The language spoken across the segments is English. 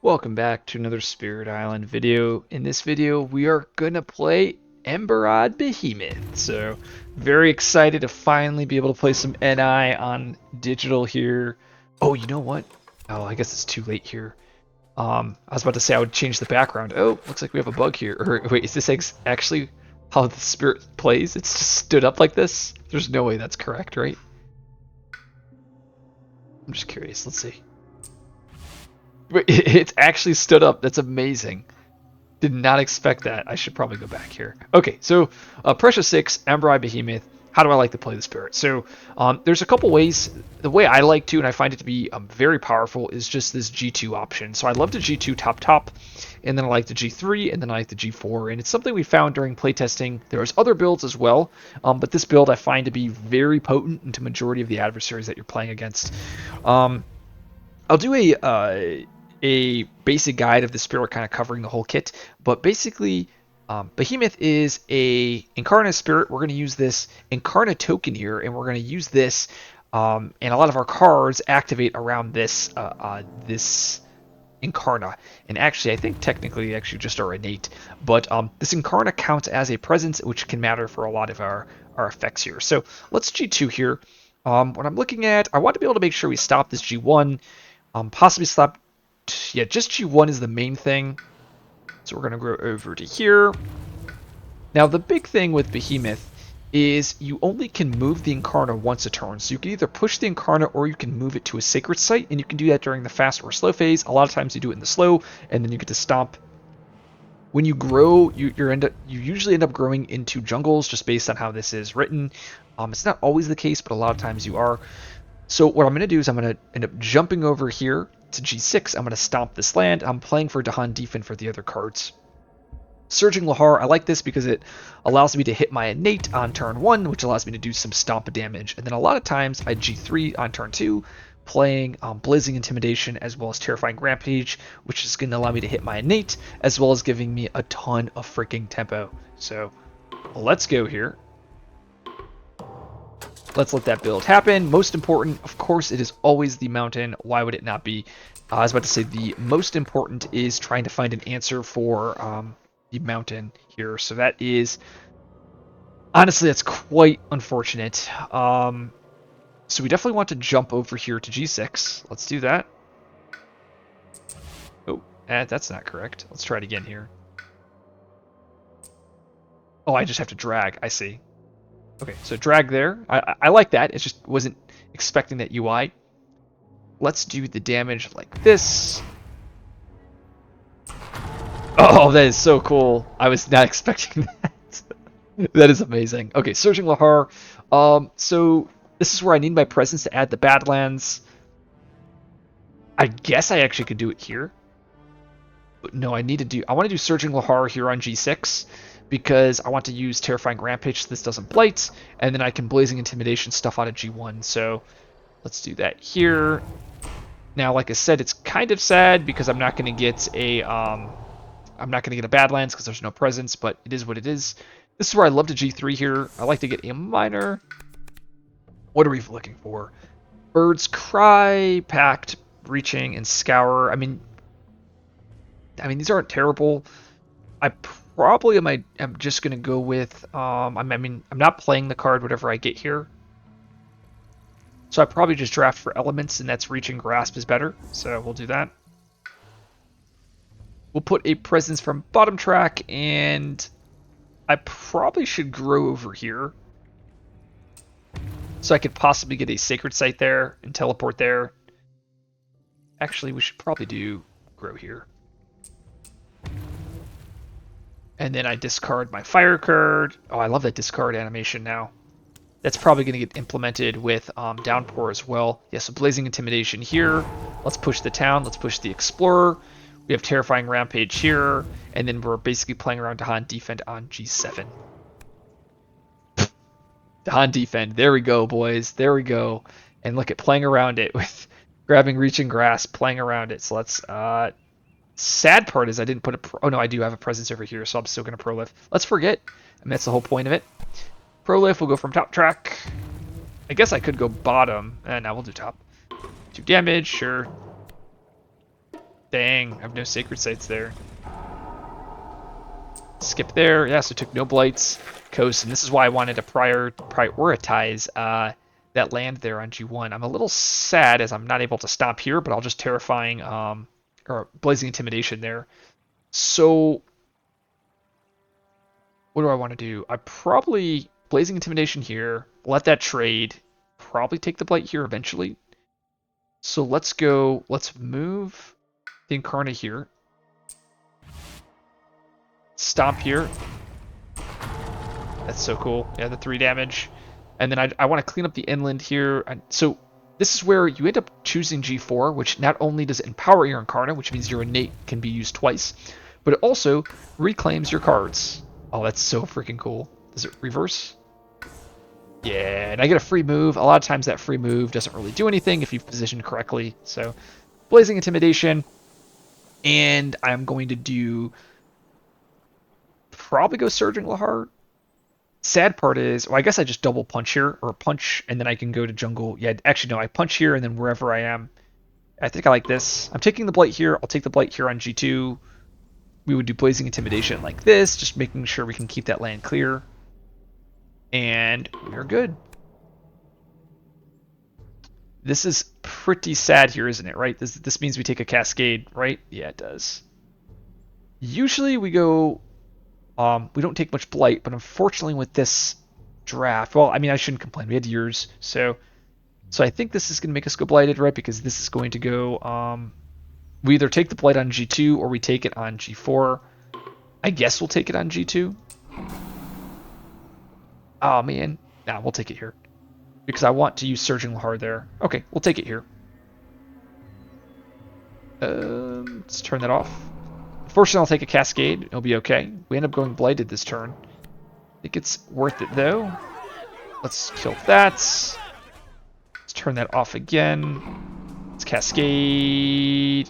Welcome back to another Spirit Island video. In this video, we are gonna play Ember-Eyed Behemoth. So, very excited to finally be able to play some NI on digital here. Oh, you know what? Oh, I guess it's too late here. I was about to say I would change the background. Oh, looks like we have a bug here. Or wait, is this actually how the spirit plays? It's just stood up like this? There's no way that's correct, right? I'm just curious. Let's see. Wait, it's actually stood up. That's amazing. Did not expect that. I should probably go back here. Okay, so Prussia 6, Ember-Eyed Behemoth. How do I like to play the spirit? So there's a couple ways. The way I like to, and I find it to be very powerful, is just this G2 option. So I love the G2 top, and then I like the G3, and then I like the G4. And it's something we found during playtesting. There's other builds as well, but this build I find to be very potent into majority of the adversaries that you're playing against. I'll do a basic guide of the spirit, kind of covering the whole kit. But basically, Behemoth is a incarnate spirit. We're going to use this incarnate token here, and we're going to use this, and a lot of our cards activate around this this Incarna. And actually, I think technically actually just our innate, but this Incarna counts as a presence, which can matter for a lot of our effects here. So let's G2 here. What I'm looking at, I want to be able to make sure we stop this G1, possibly stop. Yeah, just G1 is the main thing. So we're going to go over to here. Now, the big thing with Behemoth is you only can move the Incarna once a turn. So you can either push the Incarna or you can move it to a sacred site, and you can do that during the fast or slow phase. A lot of times you do it in the slow, and then you get to stomp. When you grow, you usually end up growing into jungles just based on how this is written. It's not always the case, but a lot of times you are. So what I'm going to do is I'm going to end up jumping over here to G6. I'm going to stomp this land. I'm playing for Dahan Defen for the other cards. Surging Lahar, I like this because it allows me to hit my innate on turn 1, which allows me to do some stomp damage. And then a lot of times I G3 on turn 2, playing Blazing Intimidation as well as Terrifying Rampage, which is going to allow me to hit my innate, as well as giving me a ton of freaking tempo. So let's go here. Let's let that build happen. Most important, of course, it is always the mountain. Why would it not be? I was about to say the most important is trying to find an answer for the mountain here. So that is, honestly, that's quite unfortunate. So we definitely want to jump over here to G6. Let's do that. Oh, that's not correct. Let's try it again here. Oh, I just have to drag. I see. Okay, so drag there. I like that. It just wasn't expecting that UI. Let's do the damage like this. Oh, that is so cool. I was not expecting that. That is amazing. Okay, Surging Lahar. So this is where I need my presence to add the Badlands. I guess I actually could do it here. But no, I want to do Surging Lahar here on G6 because I want to use Terrifying Rampage so this doesn't blight, and then I can Blazing Intimidation stuff out of G1. So let's do that here. Now, like I said, it's kind of sad because I'm not going to get a Badlands because there's no presence, but it is what it is. This is where I love to G3 here. I like to get a minor. What are we looking for? Bird's Cry, Pact, Reaching, and Scour. I mean, these aren't terrible. I probably am just gonna go with I'm not playing the card whatever I get here. So I probably just draft for elements, and that's Reaching, Grasp is better. So we'll do that. We'll put a presence from bottom track, and I probably should grow over here. So I could possibly get a sacred site there and teleport there. Actually, we should probably do grow here. And then I discard my fire card. Oh, I love that discard animation now. That's probably going to get implemented with Downpour as well. Yeah, so Blazing Intimidation here. Let's push the town. Let's push the Explorer. We have Terrifying Rampage here. And then we're basically playing around Dahan Defend on G7. Dahan Defend. There we go, boys. There we go. And look at playing around it with grabbing Reaching Grasp, playing around it. So let's... sad part is I didn't put a... Oh, no, I do have a presence over here, so I'm still going to Prolift. Let's forget. I mean, that's the whole point of it. Prolift will go from top track. I guess I could go bottom. Now we'll do top. 2 damage, sure. Dang, I have no sacred sites there. Skip there. Yeah, so took no blights. Coast, and this is why I wanted to prioritize that land there on G1. I'm a little sad as I'm not able to stop here, but I'll just terrifying or blazing intimidation there. So what do I want to do? I probably blazing intimidation here, let that trade, probably take the blight here eventually. So let's go, let's move the Incarnate here. Stomp here. That's so cool. Yeah, the 3 damage. And then I want to clean up the inland here. So this is where you end up choosing G4, which not only does it empower your Incarnate, which means your innate can be used twice, but it also reclaims your cards. Oh, that's so freaking cool. Does it reverse? Yeah, and I get a free move. A lot of times that free move doesn't really do anything if you've positioned correctly. So Blazing Intimidation. And I'm going to do probably go Surging Lahar. Sad part is, well, I guess I just double punch here, or punch, and then I can go to jungle. Yeah, actually, no, I punch here, and then wherever I am. I think I like this. I'm taking the Blight here. I'll take the Blight here on G2. We would do Blazing Intimidation like this, just making sure we can keep that land clear. And we're good. This is pretty sad here, isn't it, right? This means we take a Cascade, right? Yeah, it does. Usually we go... we don't take much blight, but unfortunately with this draft, well, I mean, I shouldn't complain. We had years, so I think this is going to make us go blighted, right? Because this is going to go, we either take the blight on G2 or we take it on G4. I guess we'll take it on G2. Oh, man. Nah, we'll take it here. Because I want to use Surging Lahar there. Okay, we'll take it here. Let's turn that off. Unfortunately, I'll take a Cascade. It'll be okay. We end up going blighted this turn. I think it's worth it, though. Let's kill that. Let's turn that off again. Let's Cascade.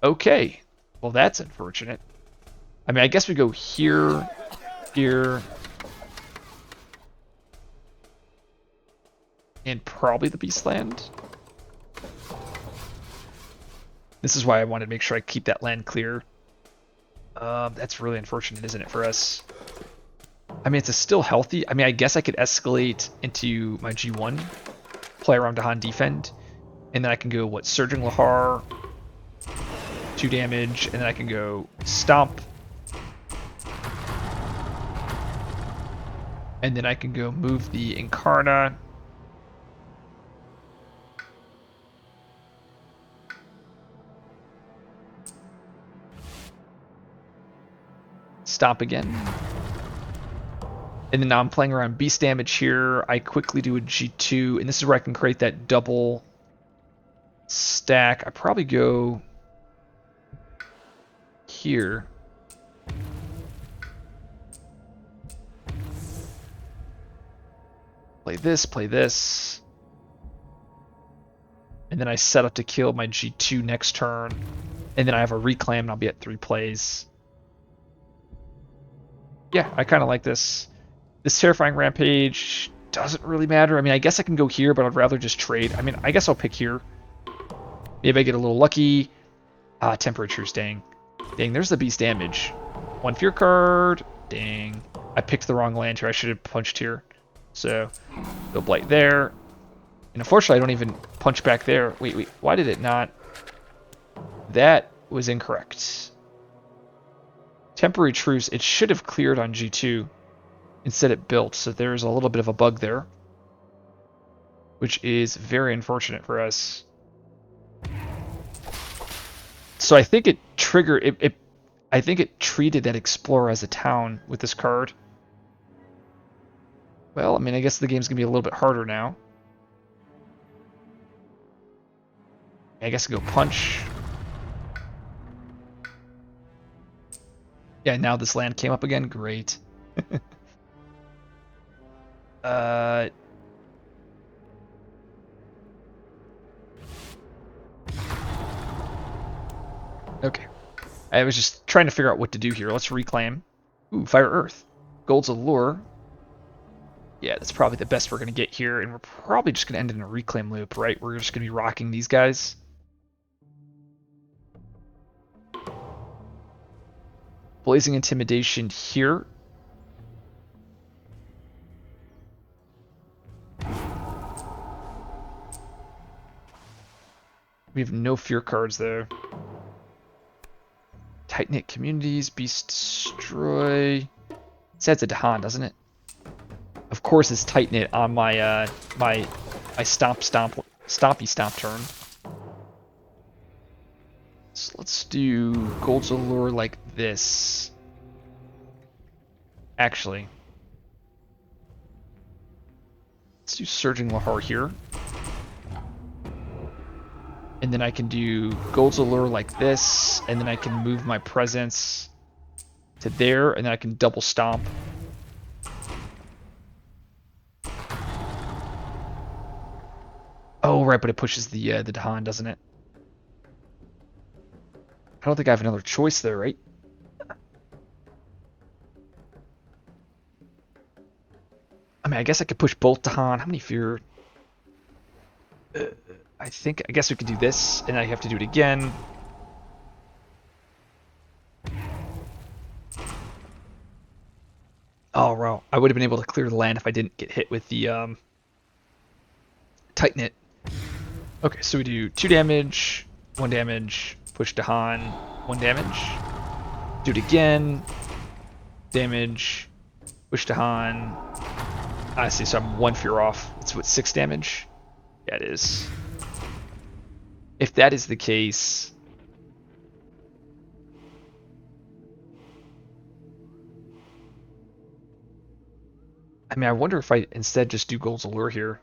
Okay. Well, that's unfortunate. I mean, I guess we go here, here, and probably the Beastland. This is why I wanted to make sure I keep that land clear. That's really unfortunate, isn't it, for us? I mean, it's still healthy. I mean, I guess I could escalate into my G1, play around Dahan defend, and then I can go, what, Surging Lahar, 2 damage, and then I can go Stomp. And then I can go move the Incarna. Stop again. And then now I'm playing around beast damage here. I quickly do a G2, and this is where I can create that double stack. I probably go here. Play this. And then I set up to kill my G2 next turn. And then I have a reclaim and I'll be at 3 plays. Yeah, I kind of like this. This Terrifying Rampage doesn't really matter. I mean, I guess I can go here, but I'd rather just trade. I mean, I guess I'll pick here. Maybe I get a little lucky. Temporary Truce, dang. Dang, there's the beast damage. 1 fear card. Dang. I picked the wrong land here. I should have punched here. So, go blight there. And unfortunately, I don't even punch back there. Wait. Why did it not? That was incorrect. Temporary Truce, it should have cleared on G2. Instead it built, so there's a little bit of a bug there. Which is very unfortunate for us. So I think it triggered... I think it treated that Explorer as a town with this card. Well, I mean, I guess the game's going to be a little bit harder now. I guess I go punch. Yeah, now this land came up again. Great. Okay. I was just trying to figure out what to do here. Let's reclaim. Ooh, Fire Earth. Gold's Allure. Yeah, that's probably the best we're going to get here, and we're probably just going to end in a reclaim loop, right? We're just going to be rocking these guys. Blazing Intimidation here. We have no fear cards there. Tight-knit communities, Beast Destroy. It says a Dahan, doesn't it? Of course it's tight-knit on my my stompy stomp turn. So let's do Gold's Allure like this. Actually, let's do Surging Lahar here. And then I can do Gold's Allure like this, and then I can move my presence to there, and then I can double stomp. Oh, right, but it pushes the Dahan, doesn't it? I don't think I have another choice there, right? I mean, I guess I could push both Dahan. How many fear? I guess we could do this, and I have to do it again. Oh, wow. I would have been able to clear the land if I didn't get hit with the Tight Knit. Okay, so we do 2 damage, 1 damage, push Dahan, 1 damage. Do it again. Damage, push Dahan. I see, so I'm 1 fear off. It's what, 6 damage? Yeah, it is. If that is the case, I mean, I wonder if I instead just do Gold's Allure here.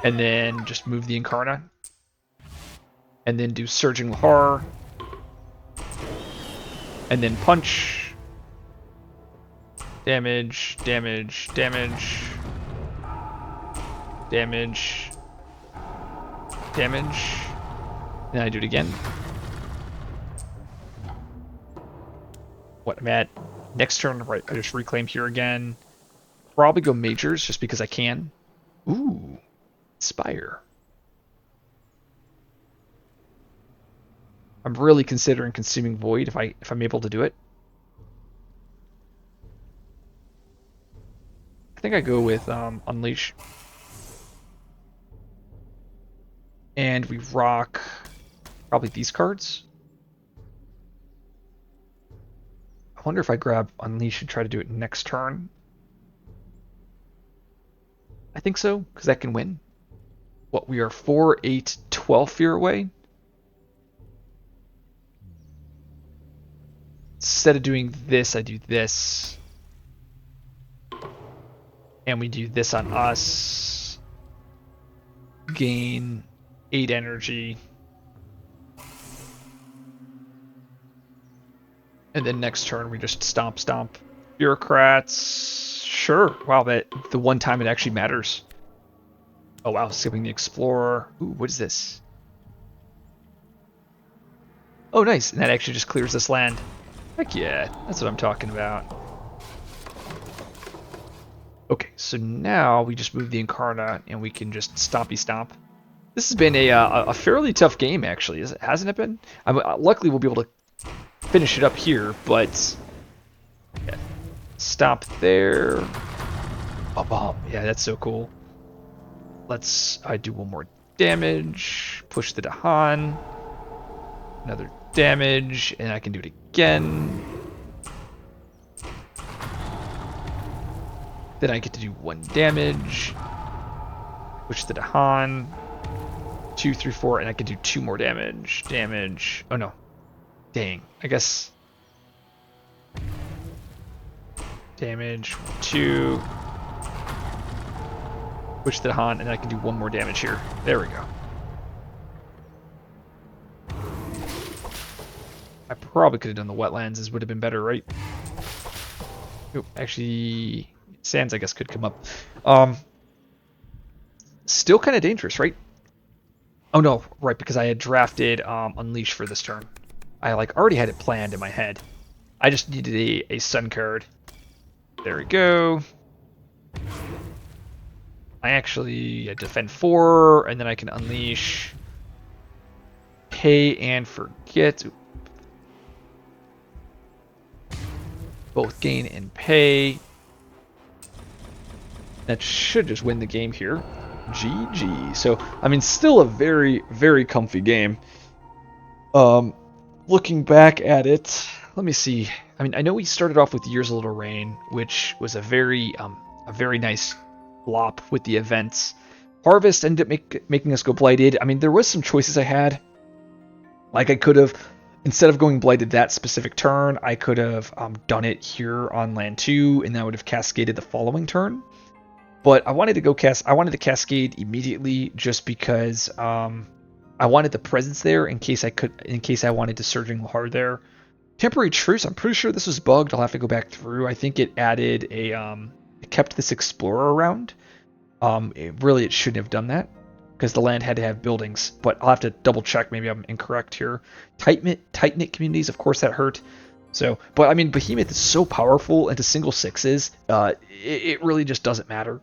And then just move the Incarna. And then do Surging Lahar. And then punch. Damage, damage, damage. Damage. Damage. Then I do it again. What I'm at. Next turn, right, I just reclaim here again. Probably go Majors just because I can. Ooh. Inspire. I'm really considering consuming Void if I'm able to do it. I think I go with Unleash. And we rock probably these cards. I wonder if I grab Unleash and try to do it next turn. I think so, because that can win. What, we are 4, 8, 12 fear away? Instead of doing this, I do this. And we do this on us. Gain 8 energy. And then next turn we just stomp. Bureaucrats. Sure. Wow, that the one time it actually matters. Oh wow, skipping the Explorer. Ooh, what is this? Oh nice, and that actually just clears this land. Heck yeah, that's what I'm talking about. Okay, so now we just move the Incarna and we can just stompy stomp. This has been a fairly tough game actually, hasn't it been? Luckily we'll be able to finish it up here, but yeah. Stop there. Oh, yeah, that's so cool. I do 1 more damage. Push the Dahan. Another damage, and I can do it again. Then I get to do 1 damage. Push the Dahan. 2, 3, 4, and I can do 2 more damage. Damage. Oh no. Dang. I guess. Damage. 2. Push the Han, and I can do 1 more damage here. There we go. I probably could have done the wetlands. This would have been better, right? Oh, actually, sands I guess could come up. Still kind of dangerous, right? Oh no, right, because I had drafted Unleash for this turn. I already had it planned in my head. I just needed a sun card. There we go. I defend 4, and then I can Unleash. Pay and forget. both gain and pay. That should just win the game here. GG. So, I mean, still a very, very comfy game. Looking back at it, let me see. I mean, I know we started off with Years of Little Rain, which was a very nice flop with the events. Harvest ended up making us go Blighted. I mean, there was some choices I had. Like I could have, instead of going Blighted that specific turn, I could have done it here on land 2, and that would have cascaded the following turn. But I wanted to cascade immediately just because I wanted the presence there in case I wanted to Surging Lahar there. Temporary Truce, I'm pretty sure this was bugged. I'll have to go back through. I think it added it kept this Explorer around. It shouldn't have done that because the land had to have buildings, but I'll have to double check. Maybe I'm incorrect here. Tight-knit communities, of course that hurt. So, but I mean, Behemoth is so powerful into single sixes, it really just doesn't matter.